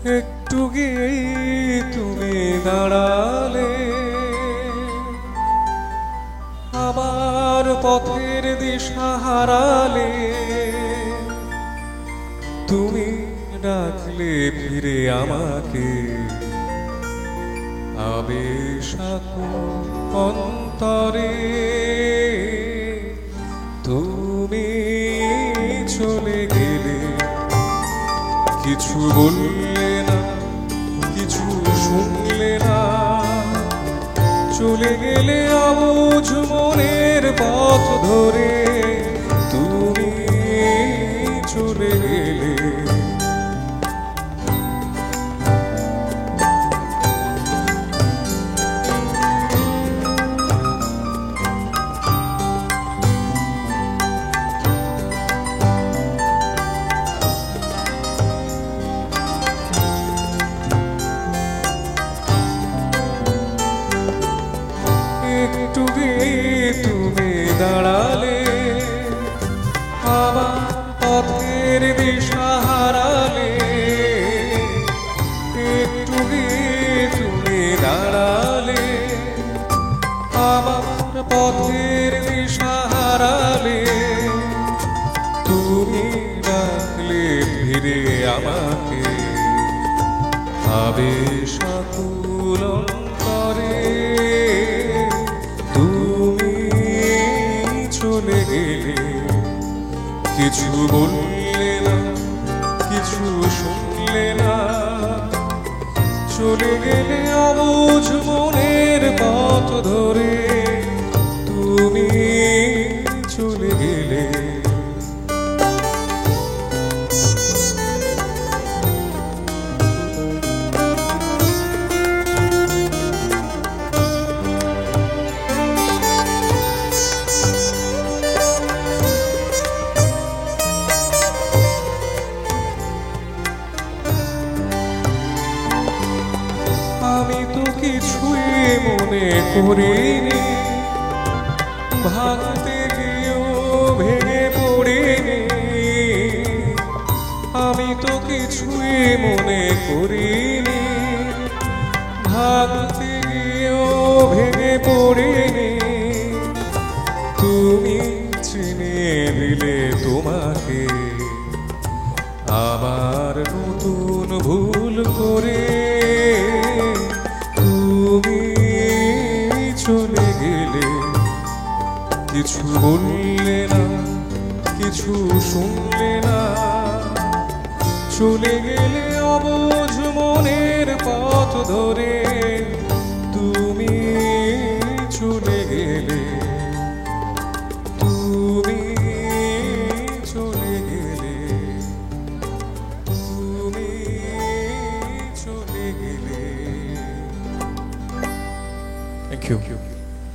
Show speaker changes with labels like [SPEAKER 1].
[SPEAKER 1] একটু গিয়ে তুমি দাঁড়ালে, আমার পথের দিশা হারালে। তুমি ডাকলে ফিরে আমাকে, আবেশাকুল অন্তরে। তুমি চলে গেলে, কিছু বললে না, কিছু শুনলে না। চলে গেলে অবুঝ মনের পথ ধরে। তুমি চলে গেলে, একটু গিয়ে তুমি দাঁড়ালে, আমার পথের দিশা হারালে। একটু গিয়ে তুমি দাঁড়ালে, আমার পথের দিশা হারালে। তুমি ডাকলে ফিরে আমাকে, আবেশাকুল অন্তরে। চলে গেলে, কিছু বললে না, কিছু শুনলে না। চলে গেলে অবুঝ মনের পথ ধরে। তুমি চলে গেলে, আমি তো কিছুই মনে করিনি, ভাঙতে গিয়েও ভেঙে পড়িনি। আমি তো কিছুই মনে করিনি, ভাঙতে গিয়েও ভেঙে পড়িনি। তুমি চিনে দিলে তোমাকে, আবার নতুন ভুল করে। তুমি চলে গেলে, কিছু বললে না, কিছু শুনলে না। চলে গেলে অবুঝ মনের পথ ধরে। তুমি চলে গেলে, তুমি চলে গেলে, তুমি চলে গেলে। Thank you.